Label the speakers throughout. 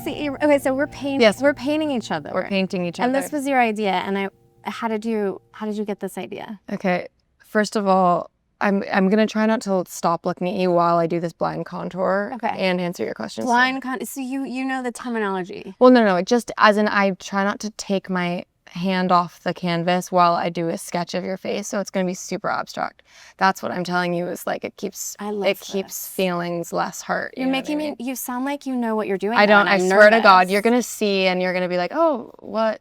Speaker 1: Okay, so we're painting.
Speaker 2: Yes.
Speaker 1: We're painting each other.
Speaker 2: We're painting each other.
Speaker 1: And this was your idea. And how did you get this idea?
Speaker 2: Okay. First of all, I'm gonna try not to stop looking at you while I do this blind contour.
Speaker 1: Okay.
Speaker 2: And answer your questions.
Speaker 1: So you know the terminology.
Speaker 2: Well, no. Just as in, I try not to take my hand off the canvas while I do a sketch of your face, so it's going to be super abstract. That's what I'm telling you, is like it keeps feelings less hurt.
Speaker 1: You're making me. You sound like you know what you're doing.
Speaker 2: I don't. I swear
Speaker 1: nervous.
Speaker 2: to God, you're gonna see and you're gonna be like, oh, what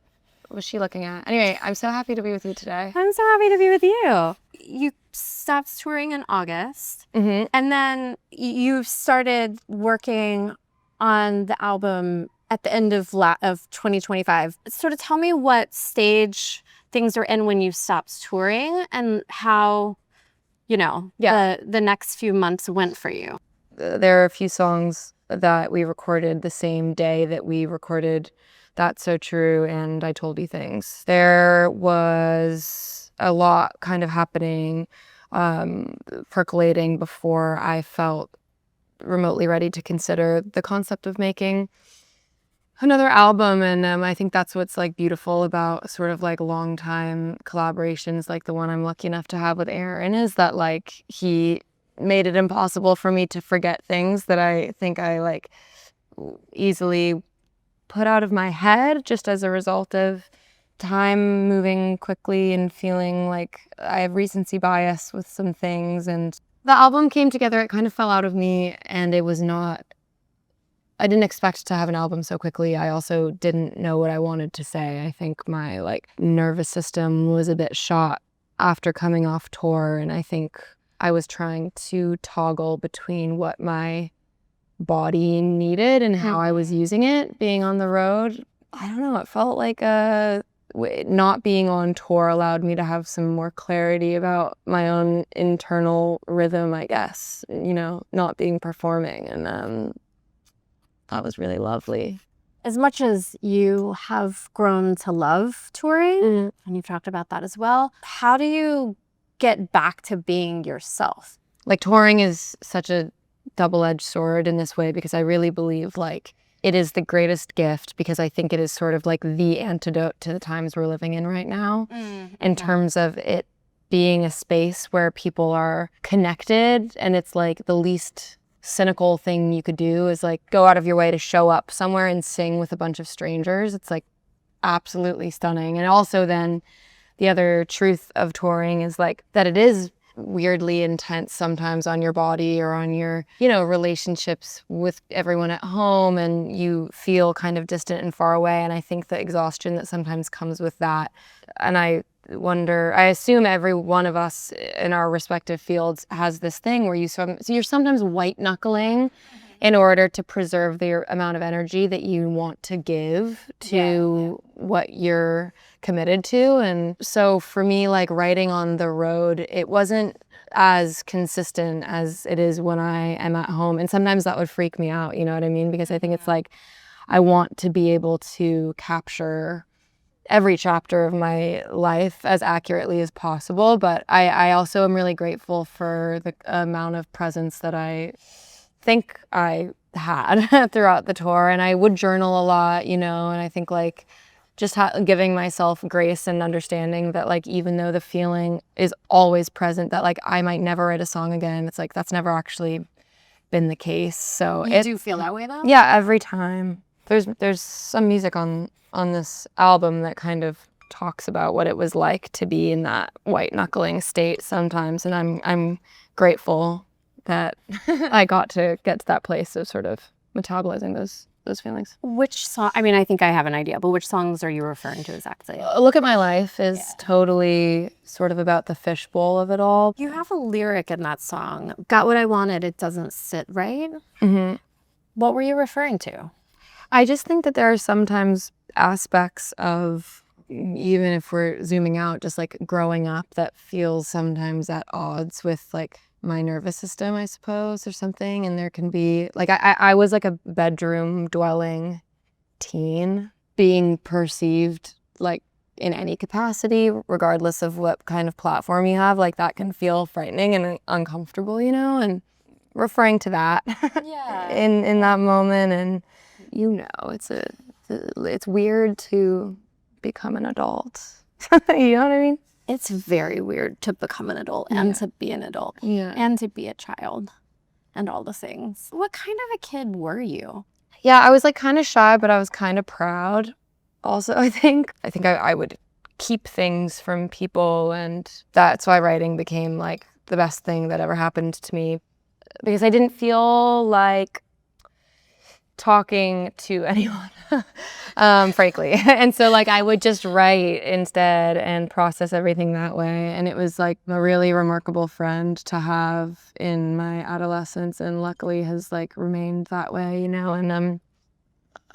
Speaker 2: was she looking at? Anyway, I'm so happy to be with you today.
Speaker 1: I'm so happy to be with you. You stopped touring in August,
Speaker 2: Mm-hmm.
Speaker 1: and then you started working on the album at the end of 2025. Sort of tell me what stage things are in when you stopped touring and how, the next few months went for you.
Speaker 2: There are a few songs that we recorded the same day that we recorded That's So True and I Told You Things. There was a lot kind of happening, percolating before I felt remotely ready to consider the concept of making another album. And I think that's what's like beautiful about sort of like long time collaborations like the one I'm lucky enough to have with Aaron, is that like he made it impossible for me to forget things that I think I like easily put out of my head just as a result of time moving quickly and feeling like I have recency bias with some things. And the album came together, it kind of fell out of me, and it was not, I didn't expect to have an album so quickly. I also didn't know what I wanted to say. I think my like nervous system was a bit shot after coming off tour, and I think I was trying to toggle between what my body needed and how I was using it being on the road. I don't know, it felt like not being on tour allowed me to have some more clarity about my own internal rhythm, I guess, not being performing. And that was really lovely.
Speaker 1: As much as you have grown to love touring, and you've talked about that as well, how do you get back to being yourself?
Speaker 2: Like, touring is such a double-edged sword in this way, because I really believe like it is the greatest gift, because I think it is sort of like the antidote to the times we're living in right now, in terms of it being a space where people are connected, and it's like the least cynical thing you could do is like go out of your way to show up somewhere and sing with a bunch of strangers. It's like absolutely stunning. And also then the other truth of touring is like that it is weirdly intense sometimes on your body or on your, relationships with everyone at home, and you feel kind of distant and far away. And I think the exhaustion that sometimes comes with that, and I assume every one of us in our respective fields has this thing where you're sometimes white knuckling in order to preserve the amount of energy that you want to give to what you're committed to. And so for me, like writing on the road, it wasn't as consistent as it is when I am at home. And sometimes that would freak me out, you know what I mean? Because I think it's like, I want to be able to capture every chapter of my life as accurately as possible. But I also am really grateful for the amount of presence that I think I had throughout the tour. And I would journal a lot, and I think like just giving myself grace and understanding that like even though the feeling is always present that like I might never write a song again, it's like that's never actually been the case. So
Speaker 1: you do feel that way though?
Speaker 2: Yeah, every time. There's some music on this album that kind of talks about what it was like to be in that white knuckling state sometimes, and I'm grateful that I got to get to that place of sort of metabolizing those feelings.
Speaker 1: Which song? I mean, I think I have an idea, but which songs are you referring to exactly?
Speaker 2: Look at My Life is totally sort of about the fishbowl of it all.
Speaker 1: You have a lyric in that song. Got what I wanted, it doesn't sit right.
Speaker 2: Mm-hmm.
Speaker 1: What were you referring to?
Speaker 2: I just think that there are sometimes aspects of, even if we're zooming out, just like growing up, that feels sometimes at odds with like my nervous system, I suppose, or something. And there can be like I was like a bedroom dwelling teen, being perceived like in any capacity, regardless of what kind of platform you have, like that can feel frightening and uncomfortable, and referring to that in that moment. And it's weird to become an adult. You know what I mean?
Speaker 1: It's very weird to become an adult and to be an adult and to be a child and all the things. What kind of a kid were you?
Speaker 2: Yeah, I was like kind of shy, but I was kind of proud. Also, I think I would keep things from people, and that's why writing became like the best thing that ever happened to me, because I didn't feel like talking to anyone, frankly. And so like I would just write instead and process everything that way. And it was like a really remarkable friend to have in my adolescence, and luckily has like remained that way, you know. And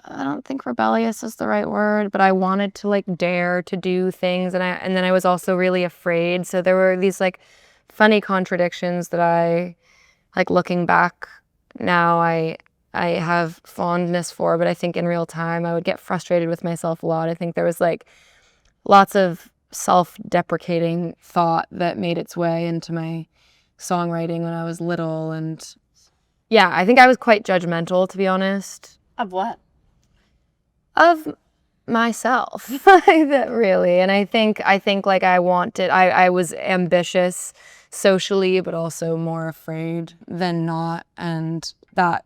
Speaker 2: I don't think rebellious is the right word, but I wanted to like dare to do things, and then I was also really afraid. So there were these like funny contradictions that I, like looking back now, I have fondness for, but I think in real time I would get frustrated with myself a lot. I think there was like lots of self-deprecating thought that made its way into my songwriting when I was little. And yeah, I think I was quite judgmental, to be honest.
Speaker 1: Of what?
Speaker 2: Of myself. That really. And I think like I was ambitious socially, but also more afraid than not. And that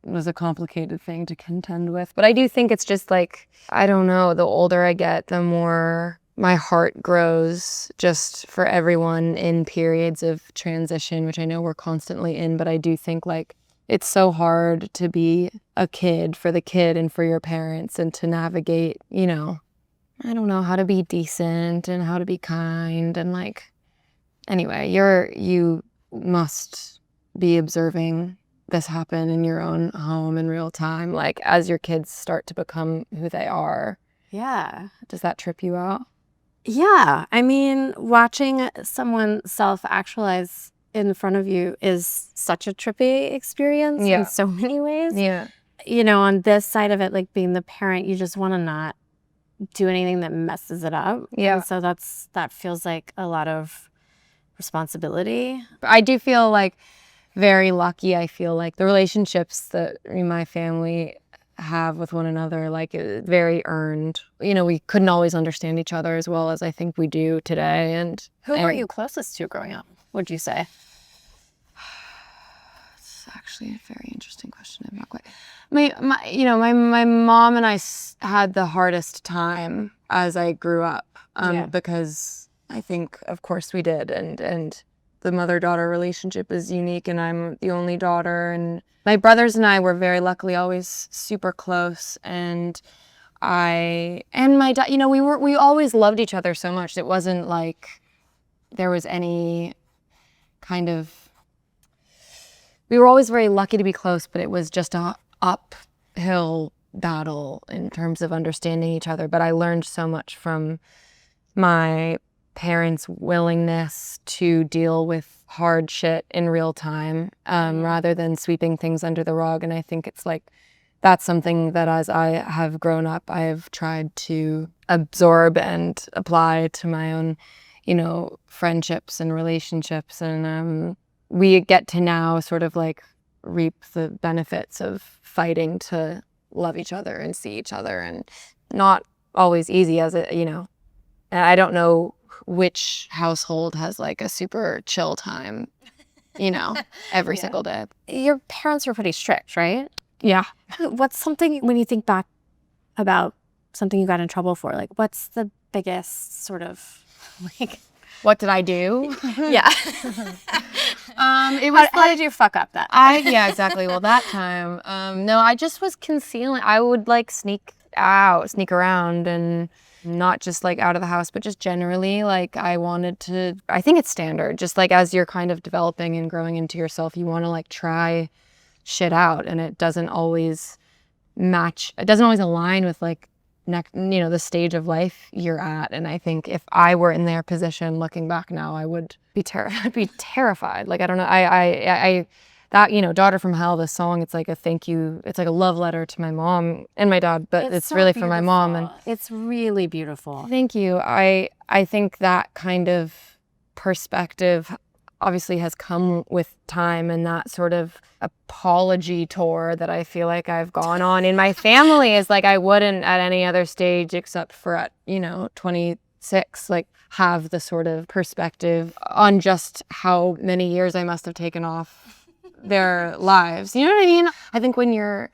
Speaker 2: was a complicated thing to contend with. But I do think it's just like, I don't know, the older I get, the more my heart grows just for everyone in periods of transition, which I know we're constantly in. But I do think like it's so hard to be a kid for the kid and for your parents, and to navigate, you know, I don't know, how to be decent and how to be kind. And like, anyway, you must be observing this happen in your own home in real time, like as your kids start to become who they are.
Speaker 1: Yeah.
Speaker 2: Does that trip you out?
Speaker 1: Yeah. I mean, watching someone self-actualize in front of you is such a trippy experience in so many ways.
Speaker 2: Yeah.
Speaker 1: You know, on this side of it, like being the parent, you just want to not do anything that messes it up.
Speaker 2: Yeah.
Speaker 1: And so that feels like a lot of responsibility.
Speaker 2: I do feel like very lucky. I feel like the relationships that my family have with one another, like very earned. You know, we couldn't always understand each other as well as I think we do today. And
Speaker 1: who were you closest to growing up, would you say?
Speaker 2: It's actually a very interesting question. I'm not quite. My mom and I had the hardest time as I grew up, because I think, of course, we did, and the mother-daughter relationship is unique, and I'm the only daughter, and my brothers and I were very luckily always super close, and my dad, you know, we always loved each other so much. It wasn't like there was any kind of, we were always very lucky to be close, but it was just a uphill battle in terms of understanding each other. But I learned so much from my parents' willingness to deal with hard shit in real time, rather than sweeping things under the rug. And I think it's like, that's something that as I have grown up, I have tried to absorb and apply to my own, you know, friendships and relationships. And we get to now sort of like reap the benefits of fighting to love each other and see each other, and not always easy as it, you know. I don't know which household has like a super chill time, you know, every single day.
Speaker 1: Your parents were pretty strict, right?
Speaker 2: Yeah.
Speaker 1: What's something, when you think back about something you got in trouble for, like what's the biggest sort of like,
Speaker 2: what did I do?
Speaker 1: Yeah.
Speaker 2: It was
Speaker 1: how did you fuck up that?
Speaker 2: Yeah, exactly. Well, that time, no, I just was concealing. I would like sneak around, and not just like out of the house, but just generally, like I think it's standard, just like as you're kind of developing and growing into yourself, you want to like try shit out, and it doesn't always align with like the stage of life you're at. And I think if I were in their position looking back now, I would be terrified. Like, I don't know, I that, you know, Daughter from Hell, this song, it's like a thank you, it's like a love letter to my mom and my dad, but it's so really beautiful. For my mom. And
Speaker 1: it's really beautiful.
Speaker 2: Thank you. I think that kind of perspective obviously has come with time, and that sort of apology tour that I feel like I've gone on in my family is like I wouldn't at any other stage except for at, 26, like have the sort of perspective on just how many years I must have taken off their lives. You know what I mean? I think when you're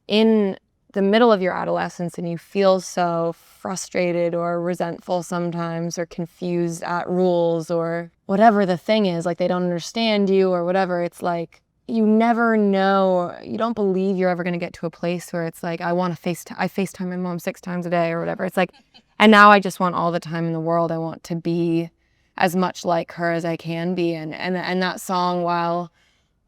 Speaker 2: in the middle of your adolescence and you feel so frustrated or resentful sometimes or confused at rules or whatever the thing is, like they don't understand you or whatever, it's like you never know, you don't believe you're ever going to get to a place where it's like I FaceTime my mom 6 times a day or whatever. It's like, and now I just want all the time in the world. I want to be as much like her as I can be, and that song, while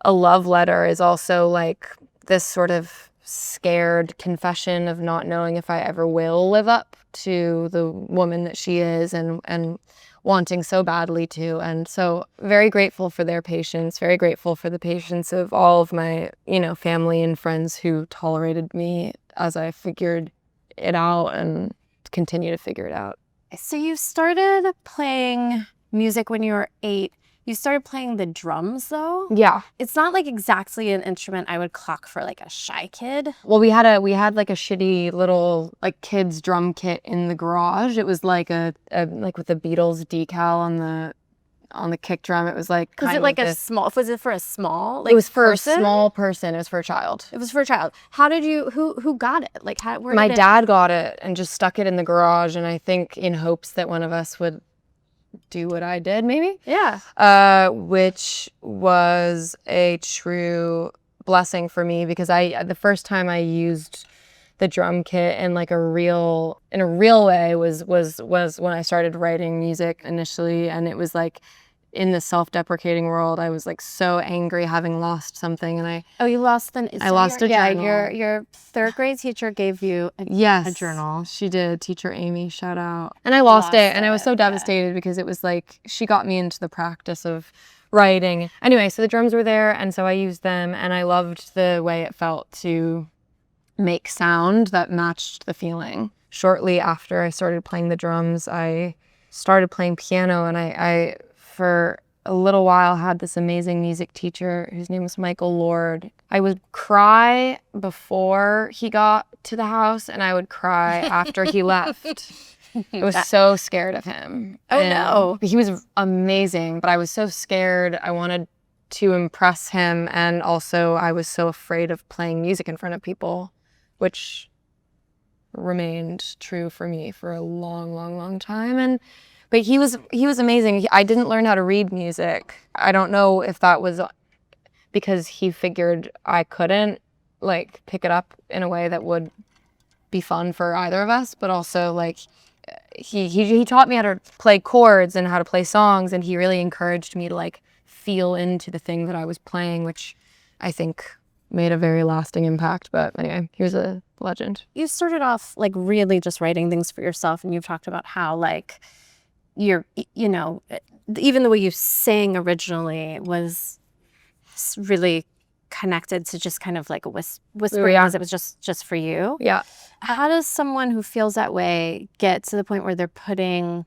Speaker 2: a love letter, is also like this sort of scared confession of not knowing if I ever will live up to the woman that she is and wanting so badly to. And so very grateful for their patience, very grateful for the patience of all of my, family and friends who tolerated me as I figured it out and continue to figure it out.
Speaker 1: So you started playing music when you were 8. You started playing the drums, though?
Speaker 2: Yeah.
Speaker 1: It's not like exactly an instrument I would clock for like a shy kid.
Speaker 2: Well, we had like a shitty little like kids drum kit in the garage. It was like a like with the Beatles decal on the kick drum. It was like
Speaker 1: Was it like was it for a small like
Speaker 2: it was for
Speaker 1: person?
Speaker 2: a small person. It was for a child.
Speaker 1: It was for a child. How did you who got it? Like
Speaker 2: my dad got it and just stuck it in the garage, and I think in hopes that one of us would do what I did, maybe.
Speaker 1: Yeah.
Speaker 2: Which was a true blessing for me, because the first time I used the drum kit in like a real way was when I started writing music initially, and it was like in the self-deprecating world. I was like so angry having lost something, and
Speaker 1: you lost
Speaker 2: I lost a journal.
Speaker 1: Your 3rd grade teacher gave you a journal.
Speaker 2: She did. Teacher Amy, shout out. And I lost it, and I was so devastated because it was like she got me into the practice of writing. Anyway, so the drums were there, and so I used them, and I loved the way it felt to make sound that matched the feeling. Shortly after I started playing the drums, I started playing piano, and I for a little while had this amazing music teacher whose name was Michael Lord. I would cry before he got to the house, and I would cry after he left. I was so scared of him.
Speaker 1: Oh, no.
Speaker 2: He was amazing, but I was so scared. I wanted to impress him, and also I was so afraid of playing music in front of people, which remained true for me for a long, long, long time. But he was amazing. I didn't learn how to read music. I don't know if that was because he figured I couldn't like pick it up in a way that would be fun for either of us, but also like he taught me how to play chords and how to play songs, and he really encouraged me to like feel into the thing that I was playing, which I think made a very lasting impact. But anyway, here's a legend.
Speaker 1: You started off like really just writing things for yourself, and you've talked about how like you're, even the way you sang originally was really connected to just kind of like a whispering, because it was just for you.
Speaker 2: Yeah.
Speaker 1: How does someone who feels that way get to the point where they're putting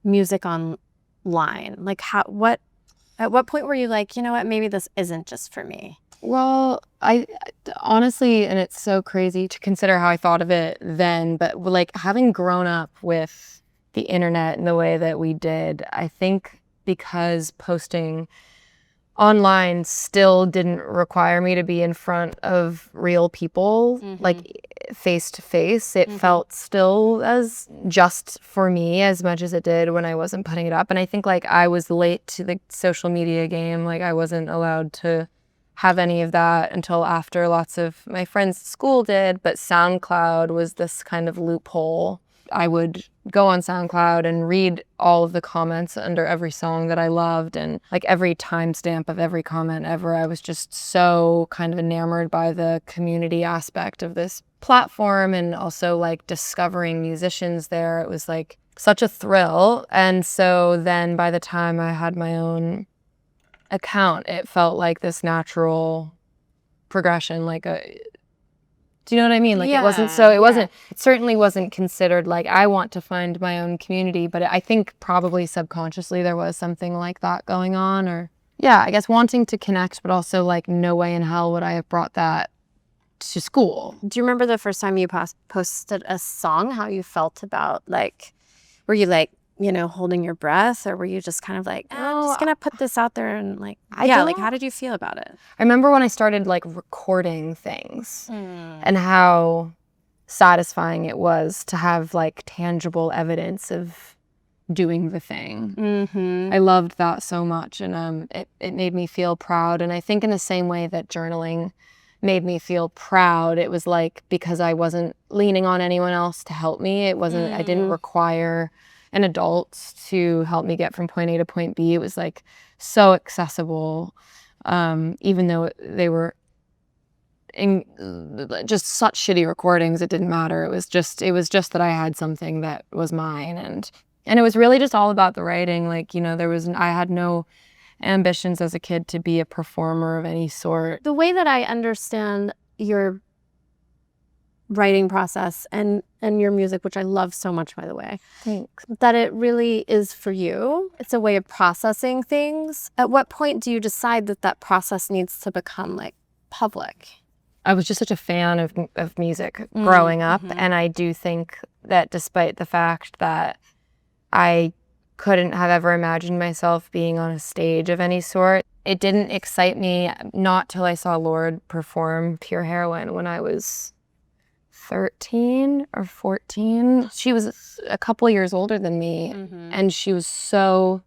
Speaker 1: music online? Like at what point were you like, you know what, maybe this isn't just for me?
Speaker 2: Well, I honestly, and it's so crazy to consider how I thought of it then, but like having grown up with the internet in the way that we did, I think because posting online still didn't require me to be in front of real people, like face to face, it felt still as just for me as much as it did when I wasn't putting it up. And I think like I was late to the social media game. Like I wasn't allowed to have any of that until after lots of my friends at school did, but SoundCloud was this kind of loophole. I would go on SoundCloud and read all of the comments under every song that I loved, and like every timestamp of every comment ever. I was just so kind of enamored by the community aspect of this platform, and also like discovering musicians there. It was like such a thrill. And so then by the time I had my own account, it felt like this natural progression, like do you know what I mean? Like it certainly wasn't considered like I want to find my own community, but I think probably subconsciously there was something like that going on, or yeah, I guess wanting to connect, but also like no way in hell would I have brought that to school.
Speaker 1: Do you remember the first time you posted a song, how you felt about, like, were you like, holding your breath, or were you just kind of like, I'm just gonna put this out there and like, like, how did you feel about it?
Speaker 2: I remember when I started like recording things and how satisfying it was to have like tangible evidence of doing the thing.
Speaker 1: Mm-hmm.
Speaker 2: I loved that so much, and it made me feel proud. And I think in the same way that journaling made me feel proud, it was like because I wasn't leaning on anyone else to help me. It wasn't, I didn't require an adult to help me get from point A to point B. It was like so accessible, even though they were in just such shitty recordings. It didn't matter. It was just that I had something that was mine, and it was really just all about the writing. Like, I had no ambitions as a kid to be a performer of any sort.
Speaker 1: The way that I understand your writing process and your music, which I love so much, by the way,
Speaker 2: Thanks.
Speaker 1: that it really is for you. It's a way of processing things. At what point do you decide that process needs to become like public?
Speaker 2: I was just such a fan of music growing up, and I do think that despite the fact that I couldn't have ever imagined myself being on a stage of any sort, it didn't excite me, not till I saw Lorde perform Pure Heroine when I was 13 or 14. She was a couple years older than me, and she was so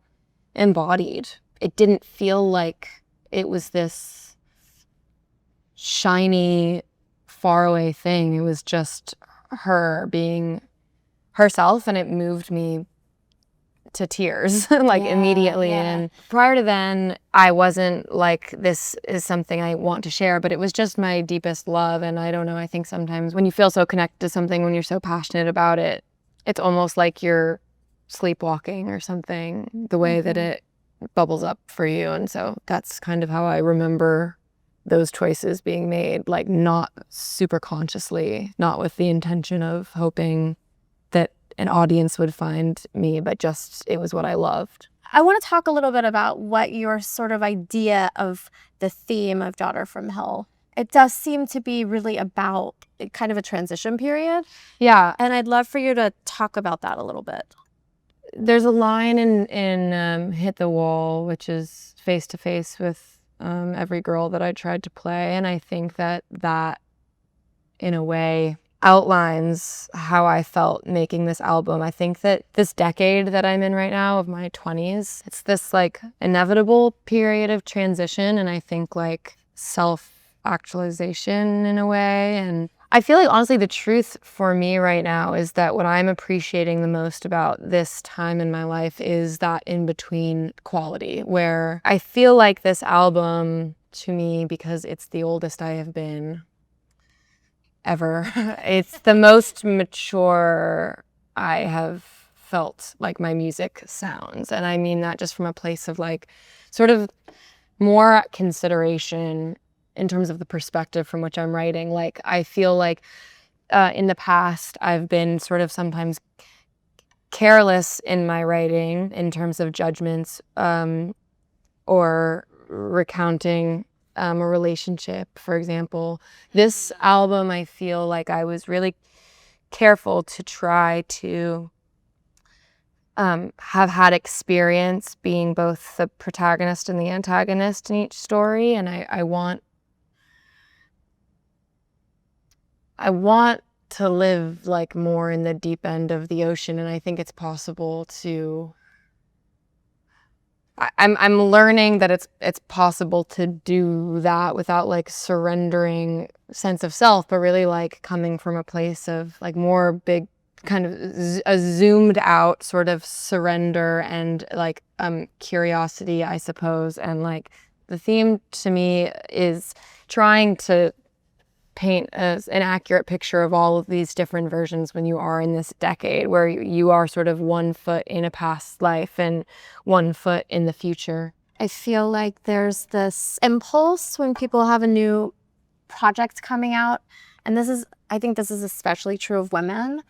Speaker 2: embodied. It didn't feel like it was this shiny, faraway thing. It was just her being herself, and it moved me to tears immediately.
Speaker 1: Yeah.
Speaker 2: And prior to then, I wasn't like, this is something I want to share, but it was just my deepest love. And I don't know, I think sometimes when you feel so connected to something, when you're so passionate about it, it's almost like you're sleepwalking or something, the way that it bubbles up for you. And so that's kind of how I remember those choices being made, like not super consciously, not with the intention of hoping that an audience would find me, but just it was what I loved.
Speaker 1: I want to talk a little bit about what your sort of idea of the theme of Daughter from Hell. It does seem to be really about kind of a transition period.
Speaker 2: Yeah.
Speaker 1: And I'd love for you to talk about that a little bit.
Speaker 2: There's a line in Hit the Wall, which is face to face with every girl that I tried to play. And I think that in a way outlines how I felt making this album. I think that this decade that I'm in right now of my 20s, it's this like inevitable period of transition, and I think like self-actualization in a way. And I feel like honestly the truth for me right now is that what I'm appreciating the most about this time in my life is that in-between quality, where I feel like this album to me, because it's the oldest I have been ever, it's the most mature I have felt like my music sounds. And I mean that just from a place of like sort of more consideration in terms of the perspective from which I'm writing. Like I feel like in the past I've been sort of sometimes careless in my writing in terms of judgments or recounting a relationship, for example. This album, I feel like I was really careful to try to have had experience being both the protagonist and the antagonist in each story, and I want to live like more in the deep end of the ocean, and I think it's possible to. I'm learning that it's possible to do that without like surrendering sense of self, but really like coming from a place of like more big kind of a zoomed out sort of surrender and like curiosity, I suppose. And like the theme to me is trying to paint an accurate picture of all of these different versions when you are in this decade where you are sort of 1 foot in a past life and 1 foot in the future.
Speaker 1: I feel like there's this impulse when people have a new project coming out, and I think this is especially true of women,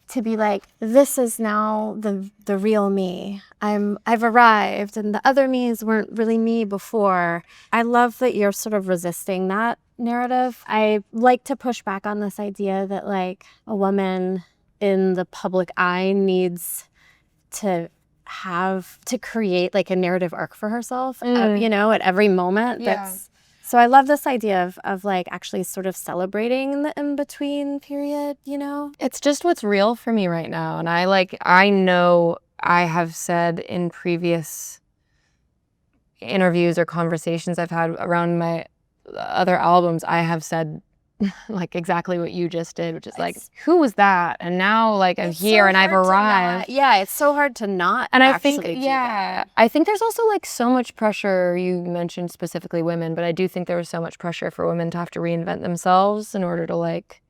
Speaker 1: to be like, this is now the real me. I've arrived, and the other me's weren't really me before. I love that you're sort of resisting that narrative. I like to push back on this idea that like a woman in the public eye needs to create like a narrative arc for herself, you know, at every moment. So I love this idea of like actually sort of celebrating the in-between period, you know?
Speaker 2: It's just what's real for me right now. And I know I have said in previous interviews or conversations I've had around my other albums, I have said like exactly what you just did, which is like, who was that? And now like I'm here and I've arrived.
Speaker 1: It's so hard to not.
Speaker 2: And I think, I think there's also like so much pressure. You mentioned specifically women, but I do think there was so much pressure for women to have to reinvent themselves in order to like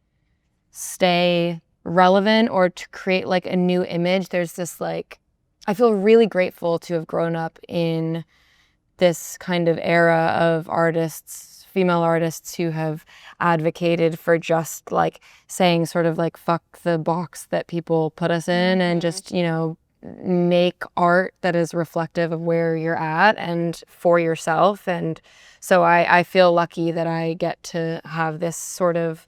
Speaker 2: stay relevant or to create like a new image. There's this like, I feel really grateful to have grown up in this kind of era of artists, female artists who have advocated for just like saying sort of like fuck the box that people put us in and just, you know, make art that is reflective of where you're at and for yourself. And so I feel lucky that I get to have this sort of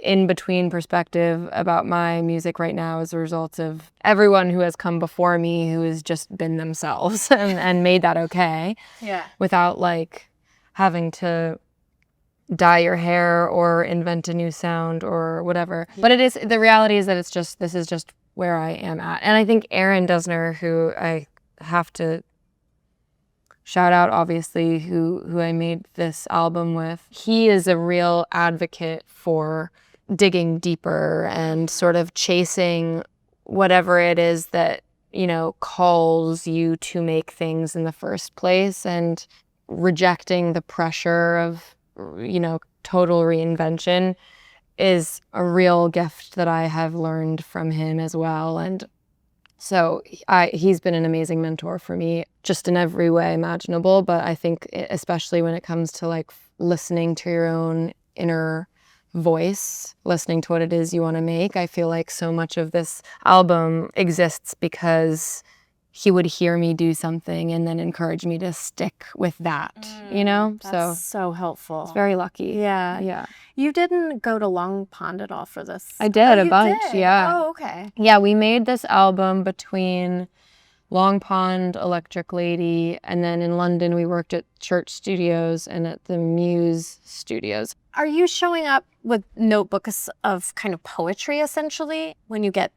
Speaker 2: in between perspective about my music right now as a result of everyone who has come before me who has just been themselves and made that okay. Without like having to dye your hair or invent a new sound or whatever. But the reality is that this is just where I am at. And I think Aaron Dessner, who I have to shout out, obviously, who I made this album with, he is a real advocate for digging deeper and sort of chasing whatever it is that, you know, calls you to make things in the first place and rejecting the pressure of, you know, total reinvention is a real gift that I have learned from him as well. And so he's been an amazing mentor for me just in every way imaginable. But I think especially when it comes to like listening to your own inner voice, listening to what it is you want to make, I feel like so much of this album exists because he would hear me do something and then encourage me to stick with that, you know?
Speaker 1: That's so helpful.
Speaker 2: It's very lucky.
Speaker 1: Yeah. You didn't go to Long Pond at all for this?
Speaker 2: I did a bunch,
Speaker 1: did?
Speaker 2: yeah.
Speaker 1: Oh, okay.
Speaker 2: Yeah, we made this album between Long Pond, Electric Lady, and then in London we worked at Church Studios and at the Muse Studios.
Speaker 1: Are you showing up with notebooks of kind of poetry essentially when you get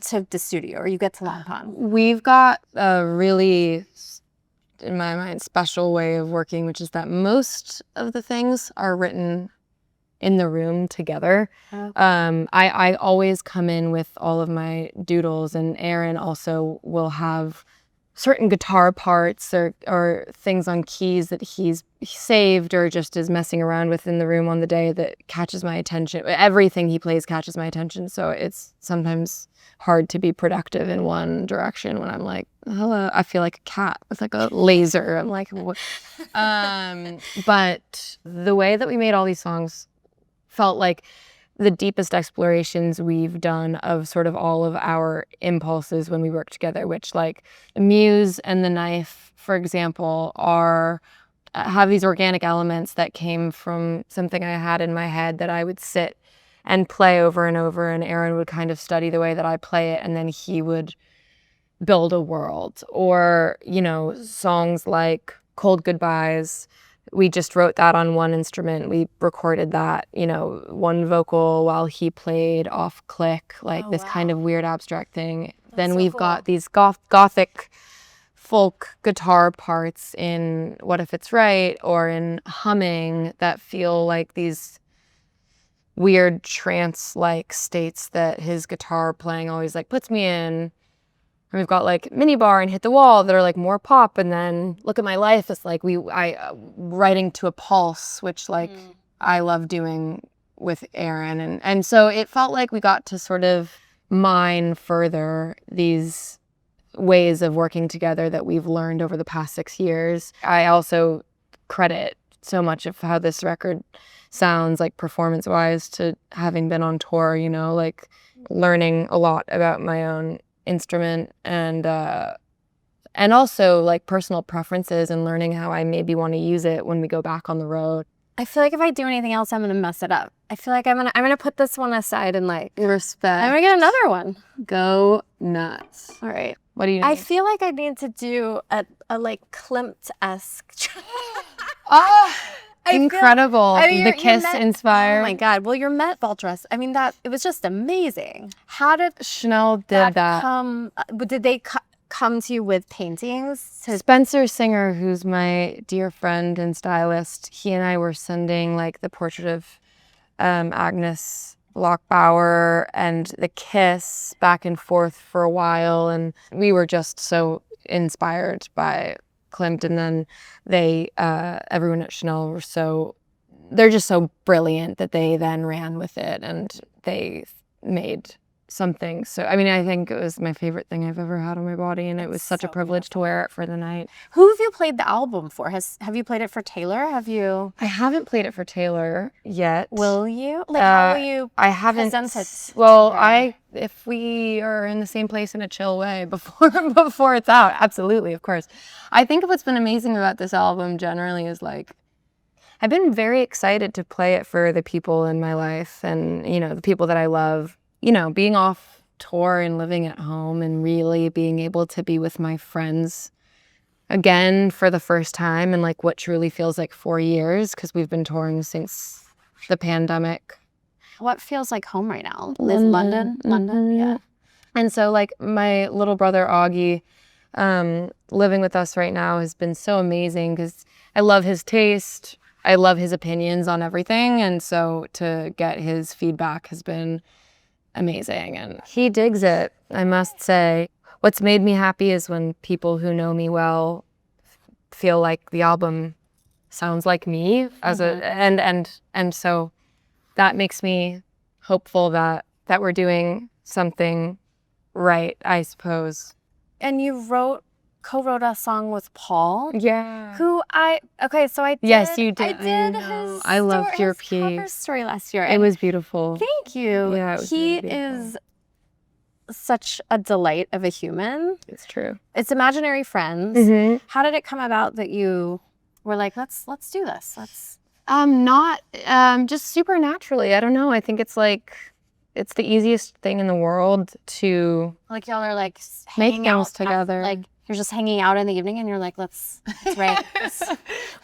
Speaker 1: to the studio or you get to Long Pond?
Speaker 2: We've got a really, in my mind, special way of working, which is that most of the things are written in the room together. I always come in with all of my doodles, and Aaron also will have certain guitar parts or things on keys that he's saved or just is messing around with in the room on the day that catches my attention. Everything he plays catches my attention, so it's sometimes hard to be productive in one direction when I'm like, hello, I feel like a cat with like a laser. I'm like, what? But the way that we made all these songs felt like the deepest explorations we've done of sort of all of our impulses when we work together, which like Muse and The Knife, for example, have these organic elements that came from something I had in my head that I would sit and play over and over, and Aaron would kind of study the way that I play it, and then he would build a world. Or, you know, songs like Cold Goodbyes, we just wrote that on one instrument. We recorded that, you know, one vocal while he played off click, like this kind of weird abstract thing. Then so we've got these gothic folk guitar parts in What If It's Right or in Humming that feel like these weird trance-like states that his guitar playing always like puts me in. And we've got like Minibar and Hit the Wall that are like more pop, and then Look at My Life is like writing to a pulse, which like I love doing with Aaron, and so it felt like we got to sort of mine further these ways of working together that we've learned over the past 6 years. I also credit so much of how this record sounds like performance-wise to having been on tour, you know, like learning a lot about my own instrument and also like personal preferences and learning how I maybe want to use it when we go back on the road.
Speaker 1: I feel like if I do anything else, I'm gonna mess it up. I feel like I'm gonna put this one aside and like
Speaker 2: Respect.
Speaker 1: I'm gonna get another one.
Speaker 2: Go nuts.
Speaker 1: All right.
Speaker 2: What do you need?
Speaker 1: I feel like I need to do a like Klimt-esque.
Speaker 2: Oh,
Speaker 1: I feel-
Speaker 2: incredible.
Speaker 1: I mean,
Speaker 2: the
Speaker 1: your
Speaker 2: Kiss
Speaker 1: Met-
Speaker 2: inspired.
Speaker 1: Oh my God. Well, your Met Ball dress. I mean, it was just amazing. How did
Speaker 2: Chanel did that.
Speaker 1: come? Did they come to you with paintings?
Speaker 2: Spencer Singer, who's my dear friend and stylist, he and I were sending like the portrait of Agnes Lochbauer and the Kiss back and forth for a while, and we were just so inspired by Klimt. And then everyone at Chanel they're just so brilliant that they then ran with it and they made something. So I mean, I think it was my favorite thing I've ever had on my body, and it was such a privilege to wear it for the night.
Speaker 1: Who have you played the album for? Have you played it for Taylor? Have you?
Speaker 2: I haven't played it for Taylor yet.
Speaker 1: Will you? Like, how will you?
Speaker 2: I haven't.
Speaker 1: present it
Speaker 2: Well,
Speaker 1: to her?
Speaker 2: if we are in the same place in a chill way before it's out, absolutely, of course. I think what's been amazing about this album generally is like, I've been very excited to play it for the people in my life and, you know, the people that I love. You know, being off tour and living at home and really being able to be with my friends again for the first time in like what truly feels like 4 years, because we've been touring since the pandemic.
Speaker 1: What feels like home right now?
Speaker 2: London.
Speaker 1: London, yeah.
Speaker 2: And so like my little brother Augie living with us right now has been so amazing because I love his taste. I love his opinions on everything. And so to get his feedback has been amazing, and he digs it, I must say. What's made me happy is when people who know me well feel like the album sounds like me as and so that makes me hopeful that we're doing something right, I suppose.
Speaker 1: And you co-wrote a song with Paul.
Speaker 2: Yeah.
Speaker 1: So I did.
Speaker 2: Yes, you did.
Speaker 1: I did.
Speaker 2: I loved your
Speaker 1: his cover
Speaker 2: piece.
Speaker 1: story last year.
Speaker 2: It was beautiful.
Speaker 1: Thank you.
Speaker 2: Yeah, it was
Speaker 1: He
Speaker 2: really beautiful.
Speaker 1: is such a delight of a human.
Speaker 2: It's true.
Speaker 1: It's Imaginary Friends.
Speaker 2: Mm-hmm.
Speaker 1: How did it come about that you were like, let's do this?
Speaker 2: Not just super naturally. I don't know. I think it's like it's the easiest thing in the world to
Speaker 1: Like y'all are like
Speaker 2: make
Speaker 1: hanging out
Speaker 2: things together.
Speaker 1: like you're just hanging out in the evening and you're like, let's write this.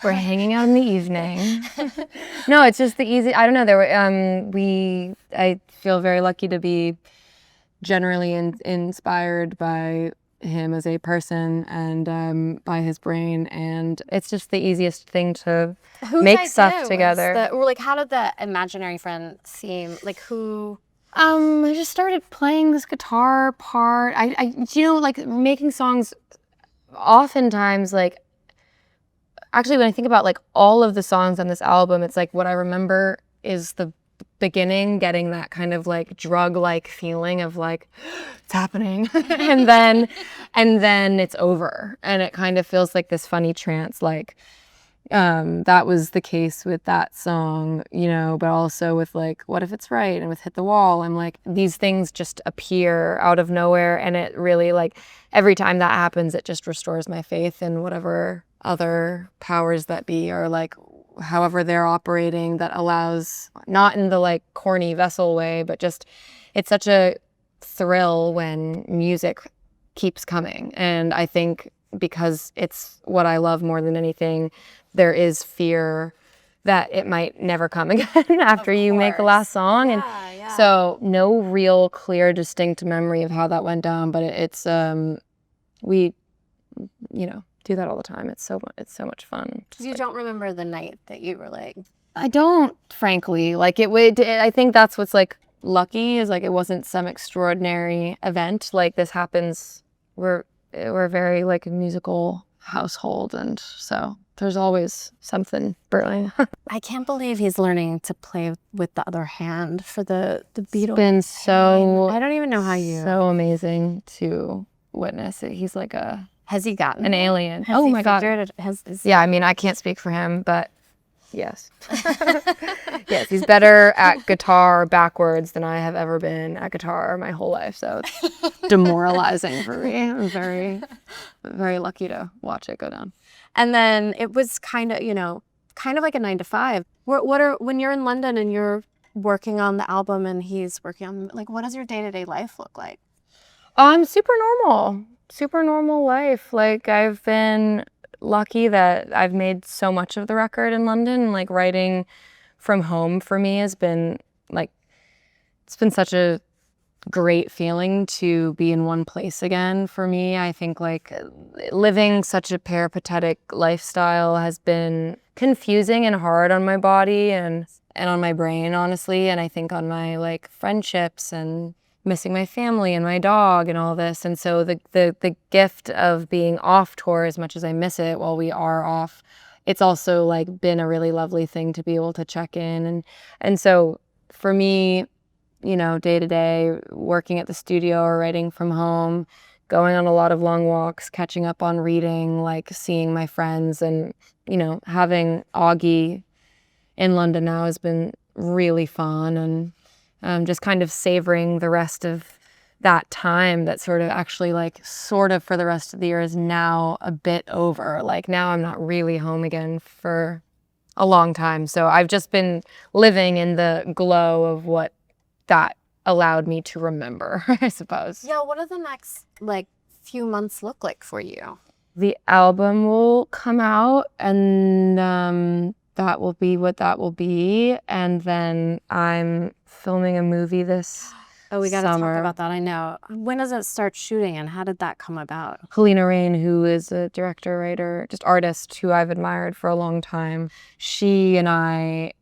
Speaker 2: We're hanging out in the evening. No, it's just the easy. I don't know. I feel very lucky to be generally inspired by him as a person and by his brain, and it's just the easiest thing to
Speaker 1: Whose
Speaker 2: make
Speaker 1: idea
Speaker 2: stuff
Speaker 1: was
Speaker 2: together.
Speaker 1: or like, how did the Imaginary Friend seem? Like who?
Speaker 2: I just started playing this guitar part. I you know, like making songs oftentimes, like actually when I think about like all of the songs on this album, it's like what I remember is the beginning, getting that kind of like drug-like feeling of like it's happening and then it's over and it kind of feels like this funny trance. Like that was the case with that song, you know, but also with like What If It's Right and with Hit the Wall. I'm like, these things just appear out of nowhere, and it really, like, every time that happens, it just restores my faith in whatever other powers that be are, like, however they're operating, that allows, not in the like corny vessel way, but just it's such a thrill when music keeps coming. And I think because it's what I love more than anything, there is fear that it might never come again after you make the last song. And so no real clear distinct memory of how that went down, but it's we, you know, do that all the time. It's so much fun. Just
Speaker 1: You don't remember the night that you were like,
Speaker 2: I don't, frankly. Like I think that's what's like lucky, is like it wasn't some extraordinary event. Like this happens. We're very like a musical household, and so there's always something brewing.
Speaker 1: I can't believe he's learning to play with the other hand for the Beatles.
Speaker 2: It's been so,
Speaker 1: I don't even know how you.
Speaker 2: so amazing to witness it. He's like
Speaker 1: Has he gotten
Speaker 2: an
Speaker 1: it?
Speaker 2: alien.
Speaker 1: Has
Speaker 2: Oh
Speaker 1: he
Speaker 2: my God.
Speaker 1: figured it?
Speaker 2: Yeah, I mean, I can't speak for him, but Yes. Yes, he's better at guitar backwards than I have ever been at guitar my whole life. So it's demoralizing for me. I'm very, very lucky to watch it go down.
Speaker 1: And then it was kind of, kind of like a 9 to 5. When you're in London and you're working on the album and he's working on, like, what does your day-to-day life look like?
Speaker 2: Super normal life. Like, I've been lucky that I've made so much of the record in London. Like, writing from home for me has been like, it's been such a great feeling to be in one place again for me. I think like living such a peripatetic lifestyle has been confusing and hard on my body and on my brain, honestly. And I think on my like friendships and missing my family and my dog and all this. And so the gift of being off tour, as much as I miss it while we are off, it's also like been a really lovely thing to be able to check in. And so for me, day to day, working at the studio or writing from home, going on a lot of long walks, catching up on reading, like seeing my friends, and, having Augie in London now has been really fun, and just kind of savoring the rest of that time that sort of for the rest of the year is now a bit over. Like now I'm not really home again for a long time. So I've just been living in the glow of what that allowed me to remember, I suppose.
Speaker 1: Yeah, what do the next few months look like for you?
Speaker 2: The album will come out, and that will be what that will be. And then I'm filming a movie this
Speaker 1: we got to talk
Speaker 2: summer.
Speaker 1: about that. I know. When does it start shooting, and how did that come about?
Speaker 2: Helena Rain, who is a director, writer, just artist who I've admired for a long time, she and I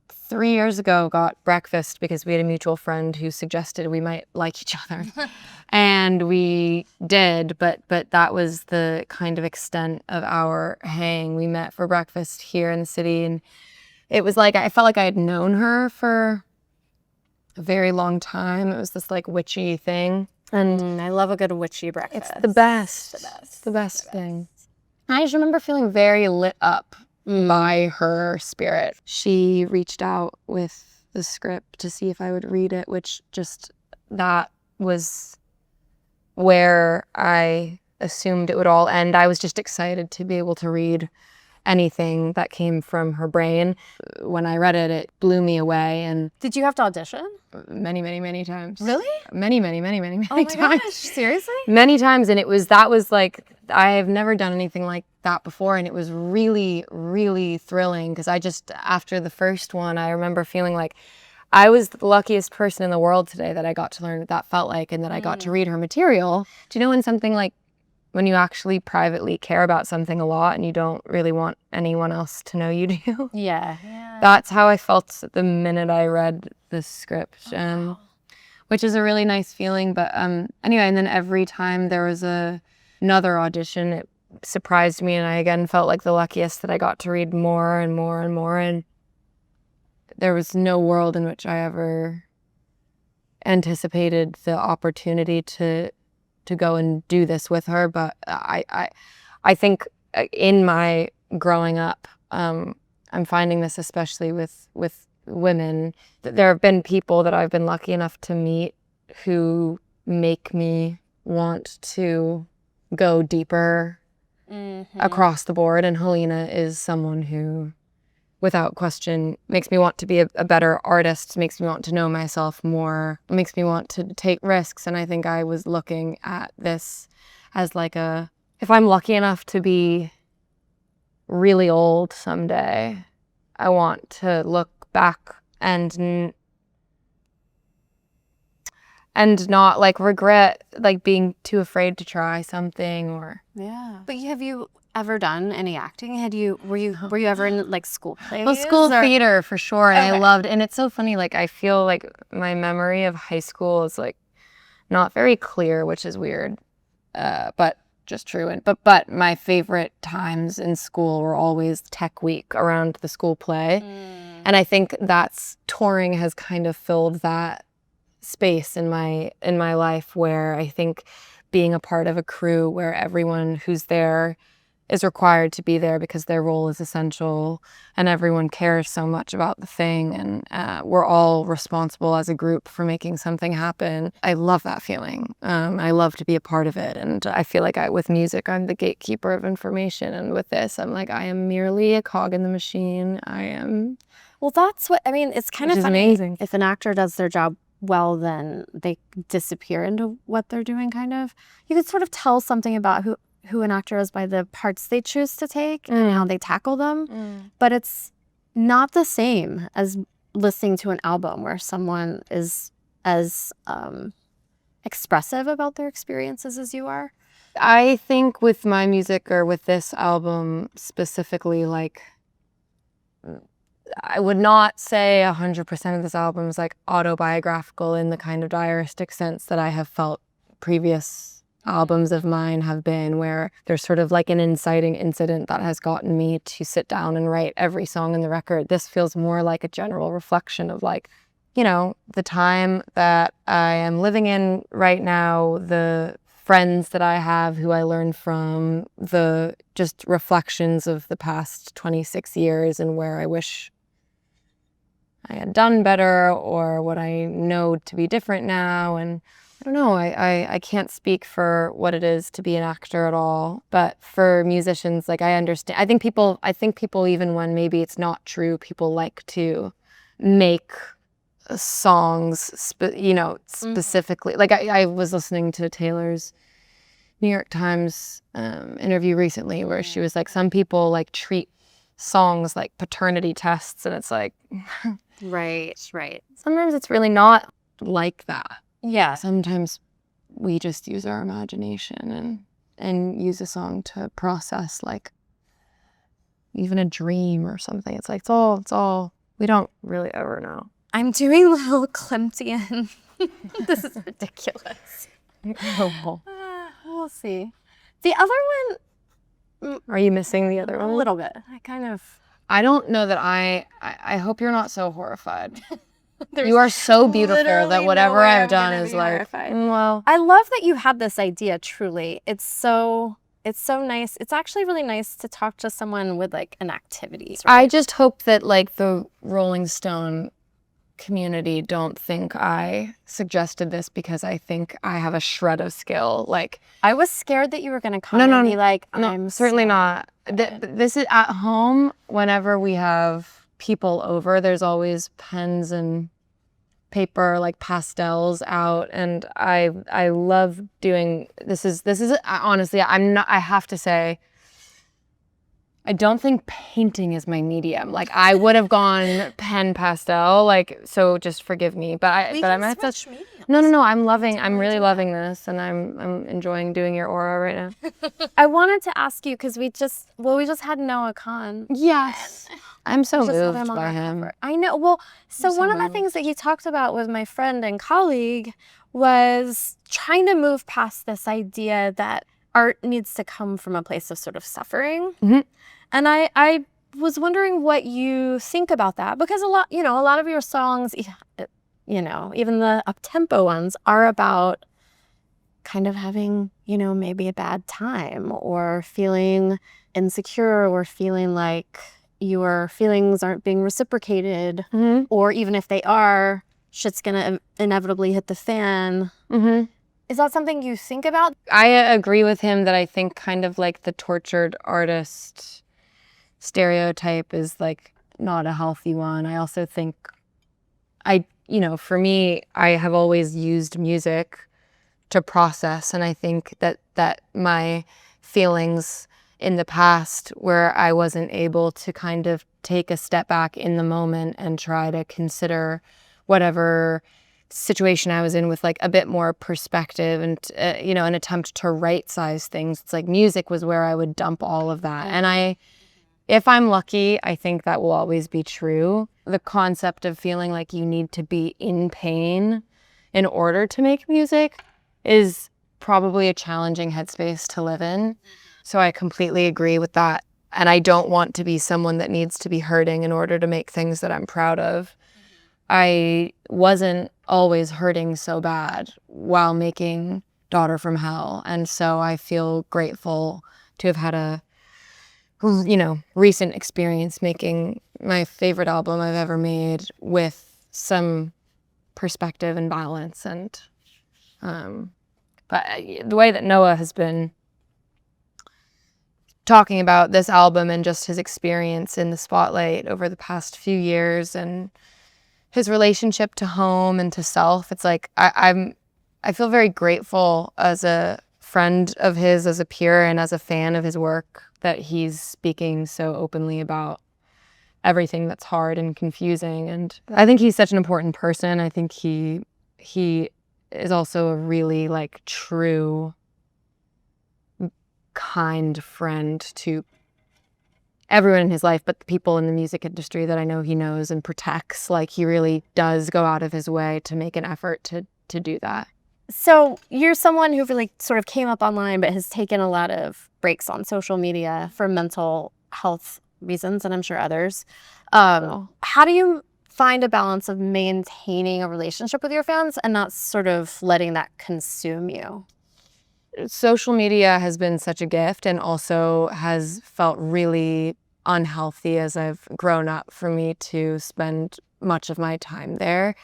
Speaker 2: 3 years ago got breakfast because we had a mutual friend who suggested we might like each other. And we did, but that was the kind of extent of our hang. We met for breakfast here in the city, and it was like I felt like I had known her for a very long time. It was this like witchy thing. And
Speaker 1: I love a good witchy breakfast.
Speaker 2: It's the best. It's the best thing. I just remember feeling very lit up by her spirit. She reached out with the script to see if I would read it, which just, that was where I assumed it would all end. I was just excited to be able to read anything that came from her brain. When I read it, it blew me away. And
Speaker 1: did you have to audition?
Speaker 2: Many, many, many times.
Speaker 1: Really?
Speaker 2: Many, many, many, many, many times.
Speaker 1: Oh my gosh, seriously?
Speaker 2: Many times. And that was like, I have never done anything like that before. And it was really, really thrilling because after the first one, I remember feeling like I was the luckiest person in the world today that I got to learn what that felt like and that I got to read her material. Do you know when you actually privately care about something a lot and you don't really want anyone else to know you do?
Speaker 1: Yeah.
Speaker 2: That's how I felt the minute I read the script, which is a really nice feeling. But anyway, and then every time there was another audition, it surprised me, and I again felt like the luckiest that I got to read more and more and more. And there was no world in which I ever anticipated the opportunity to go and do this with her. But I think in my growing up, I'm finding this especially with women, that there have been people that I've been lucky enough to meet who make me want to go deeper across the board. And Helena is someone who, without question, makes me want to be a better artist, makes me want to know myself more, makes me want to take risks. And I think I was looking at this as like if I'm lucky enough to be really old someday, I want to look back and not like regret like being too afraid to try something or.
Speaker 1: Yeah. But have you ever done any acting? Were you ever in like school plays?
Speaker 2: Well, school theater for sure, and I loved. And it's so funny. Like I feel like my memory of high school is like not very clear, which is weird, but just true. But my favorite times in school were always tech week around the school play, and I think touring has kind of filled that space in my life where I think being a part of a crew where everyone who's there is required to be there because their role is essential and everyone cares so much about the thing, and we're all responsible as a group for making something happen. I love that feeling. I love to be a part of it, and I feel like with music, I'm the gatekeeper of information, and with this, I'm like, I am merely a cog in the machine. I am.
Speaker 1: Well, that's what I mean. It's kind
Speaker 2: Which
Speaker 1: of
Speaker 2: is
Speaker 1: funny.
Speaker 2: amazing.
Speaker 1: If an actor does their job well, then they disappear into what they're doing. Kind of, you could sort of tell something about who an actor is by the parts they choose to take and how they tackle them. But it's not the same as listening to an album where someone is as expressive about their experiences as you are.
Speaker 2: I think with my music, or with this album specifically, like, I would not say 100% of this album is like autobiographical in the kind of diaristic sense that I have felt previous albums of mine have been, where there's sort of like an inciting incident that has gotten me to sit down and write every song in the record. This feels more like a general reflection of, like, you know, the time that I am living in right now, the friends that I have who I learned from, the just reflections of the past 26 years and where I wish I had done better, or what I know to be different now. And I don't know, I can't speak for what it is to be an actor at all, but for musicians, like, I understand. I think people, even when maybe it's not true, people like to make songs, specifically. Like, I was listening to Taylor's New York Times interview recently where she was like, some people like treat songs like paternity tests, and it's like,
Speaker 1: Right.
Speaker 2: sometimes it's really not like that.
Speaker 1: Yeah.
Speaker 2: Sometimes we just use our imagination and use a song to process, like, even a dream or something. It's like, it's all, we don't really ever know.
Speaker 1: I'm doing little Klimtian. This is ridiculous. We'll see. The other one,
Speaker 2: Are you missing the other
Speaker 1: a
Speaker 2: one?
Speaker 1: little bit.
Speaker 2: I don't know that I hope you're not so horrified. You are so beautiful that whatever I've done is like, well.
Speaker 1: I love that you had this idea, truly. It's so nice. It's actually really nice to talk to someone with, like, an activity.
Speaker 2: I just hope that, like, the Rolling Stone community don't think I suggested this because I think I have a shred of skill. Like,
Speaker 1: I was scared that you were going to come and be like, I'm
Speaker 2: certainly
Speaker 1: so
Speaker 2: not. This is at home. Whenever we have people over, there's always pens and paper, like pastels out, and I love doing this. Is honestly, I have to say, I don't think painting is my medium. Like, I would have gone pen pastel, like, so just forgive me. But I'm at such no. I'm really loving this, and I'm enjoying doing your aura right now.
Speaker 1: I wanted to ask you because we just had Noah Khan.
Speaker 2: Yes, I'm so
Speaker 1: Just had
Speaker 2: moved
Speaker 1: on
Speaker 2: by
Speaker 1: our
Speaker 2: him.
Speaker 1: cover. I know. Well, so
Speaker 2: I'm so
Speaker 1: one of the
Speaker 2: moved.
Speaker 1: things that he talked about with my friend and colleague was trying to move past this idea that art needs to come from a place of sort of suffering.
Speaker 2: Mhm.
Speaker 1: And I was wondering what you think about that, because a lot of your songs, even the up-tempo ones, are about kind of having, maybe a bad time, or feeling insecure, or feeling like your feelings aren't being reciprocated,
Speaker 2: Mm-hmm.
Speaker 1: or even if they are, shit's gonna inevitably hit the fan.
Speaker 2: Mm-hmm.
Speaker 1: Is that something you think about?
Speaker 2: I agree with him that I think kind of like the tortured artist stereotype is, like, not a healthy one. I also think for me, I have always used music to process, and I think that my feelings in the past, where I wasn't able to kind of take a step back in the moment and try to consider whatever situation I was in with, like, a bit more perspective, and an attempt to right size things. It's like music was where I would dump all of that. And if I'm lucky, I think that will always be true. The concept of feeling like you need to be in pain in order to make music is probably a challenging headspace to live in. So I completely agree with that. And I don't want to be someone that needs to be hurting in order to make things that I'm proud of. I wasn't always hurting so bad while making Daughter from Hell. And so I feel grateful to have had a recent experience making my favorite album I've ever made with some perspective and balance. And but the way that Noah has been talking about this album and just his experience in the spotlight over the past few years and his relationship to home and to self, it's like I feel very grateful as a friend of his, as a peer, and as a fan of his work that he's speaking so openly about everything that's hard and confusing. And I think he's such an important person. I think he is also a really like true, kind friend to everyone in his life, but the people in the music industry that I know he knows and protects. Like, he really does go out of his way to make an effort to do that.
Speaker 1: So you're someone who really sort of came up online, but has taken a lot of breaks on social media for mental health reasons, and I'm sure others. How do you find a balance of maintaining a relationship with your fans and not sort of letting that consume you?
Speaker 2: Social media has been such a gift, and also has felt really unhealthy as I've grown up for me to spend much of my time there.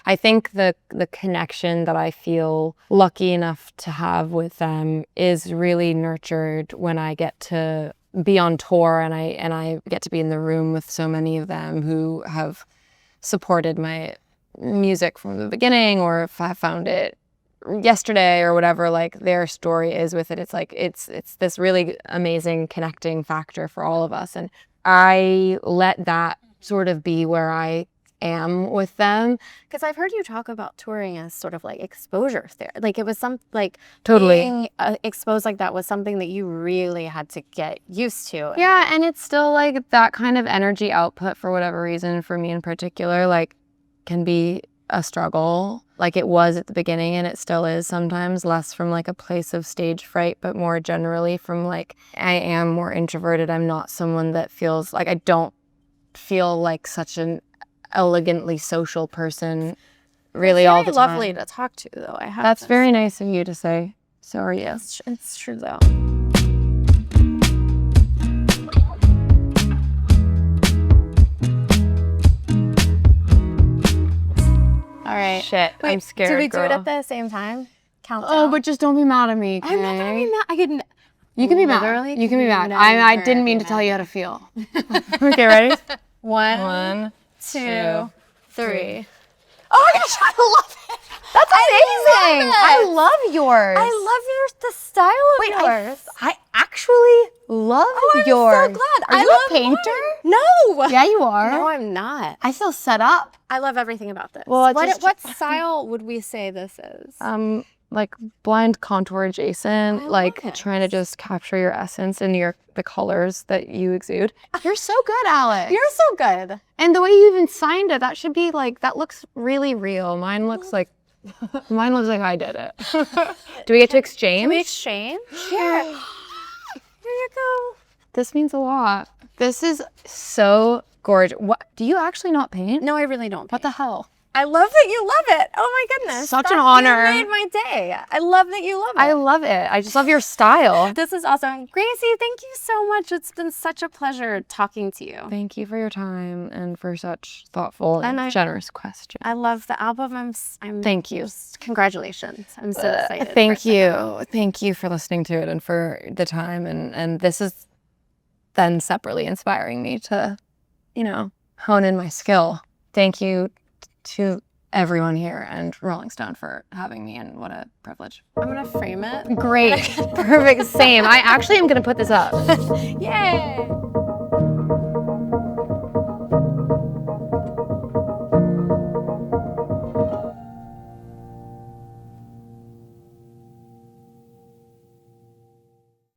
Speaker 2: I think the connection that I feel lucky enough to have with them is really nurtured when I get to be on tour and I get to be in the room with so many of them who have supported my music from the beginning, or if I found it yesterday or whatever, like their story is with it. It's like it's this really amazing connecting factor for all of us, and I let that sort of be where I am with them.
Speaker 1: Because I've heard you talk about touring as sort of like exposure therapy. Like, it was some like
Speaker 2: Totally.
Speaker 1: being exposed like that was something that you really had to get used to.
Speaker 2: Yeah, and it's still like that kind of energy output, for whatever reason, for me in particular, like can be a struggle. Like it was at the beginning, and it still is sometimes, less from like a place of stage fright, but more generally from like, I am more introverted. I'm not someone that feels like, I don't feel like such an elegantly social person really all the time.
Speaker 1: Lovely to talk to, though. I have
Speaker 2: That's
Speaker 1: to
Speaker 2: very
Speaker 1: say.
Speaker 2: nice of you to say. So are you.
Speaker 1: It's true, though. All right.
Speaker 2: Shit,
Speaker 1: Wait,
Speaker 2: I'm scared,
Speaker 1: do we
Speaker 2: girl.
Speaker 1: do it at the same time? Countdown.
Speaker 2: Oh, but just don't be mad at me, okay?
Speaker 1: I'm not gonna be mad. I can.
Speaker 2: You can be mad.
Speaker 1: Literally
Speaker 2: You can be mad.
Speaker 1: never
Speaker 2: I didn't mean
Speaker 1: be
Speaker 2: to tell
Speaker 1: mad.
Speaker 2: you how to feel. Okay, ready?
Speaker 1: One,
Speaker 2: One,
Speaker 1: 2, 3.
Speaker 2: Oh my gosh, I love it. That's amazing. I love yours.
Speaker 1: I love the style of yours.
Speaker 2: I actually love
Speaker 1: I'm
Speaker 2: yours.
Speaker 1: so glad.
Speaker 2: Are
Speaker 1: I
Speaker 2: you
Speaker 1: love
Speaker 2: a painter?
Speaker 1: mine. No.
Speaker 2: Yeah, you are.
Speaker 1: No, I'm not.
Speaker 2: I feel set up.
Speaker 1: I love everything about this.
Speaker 2: Well, it's just-
Speaker 1: what style would we say this is?
Speaker 2: Like blind contour adjacent,
Speaker 1: I
Speaker 2: like
Speaker 1: love it.
Speaker 2: trying to just capture your essence and the colors that you exude. You're so good, Alex.
Speaker 1: You're so good.
Speaker 2: And the way you even signed it, that should be like, that looks really real. Mine looks like I did it. Do we get to exchange?
Speaker 1: Can we exchange? Yeah. Here you go.
Speaker 2: This means a lot. This is so gorgeous. What, do you actually not paint?
Speaker 1: No, I really don't.
Speaker 2: What the hell?
Speaker 1: I love that you love it. Oh my goodness.
Speaker 2: Such an honor.
Speaker 1: You made my day. I love that you love it.
Speaker 2: I love it. I just love your style.
Speaker 1: This is awesome. Gracie, thank you so much. It's been such a pleasure talking to you.
Speaker 2: Thank you for your time and for such thoughtful
Speaker 1: And
Speaker 2: and generous questions.
Speaker 1: I love the album. I'm
Speaker 2: Thank you.
Speaker 1: just, congratulations. I'm so excited.
Speaker 2: Thank
Speaker 1: for it to come.
Speaker 2: you. Thank you for listening to it and for the time. And this is then separately inspiring me to, hone in my skill. Thank you to everyone here and Rolling Stone for having me, and what a privilege.
Speaker 1: I'm gonna frame it.
Speaker 2: Great. Perfect. Same. I actually am going to put this up.
Speaker 1: Yay!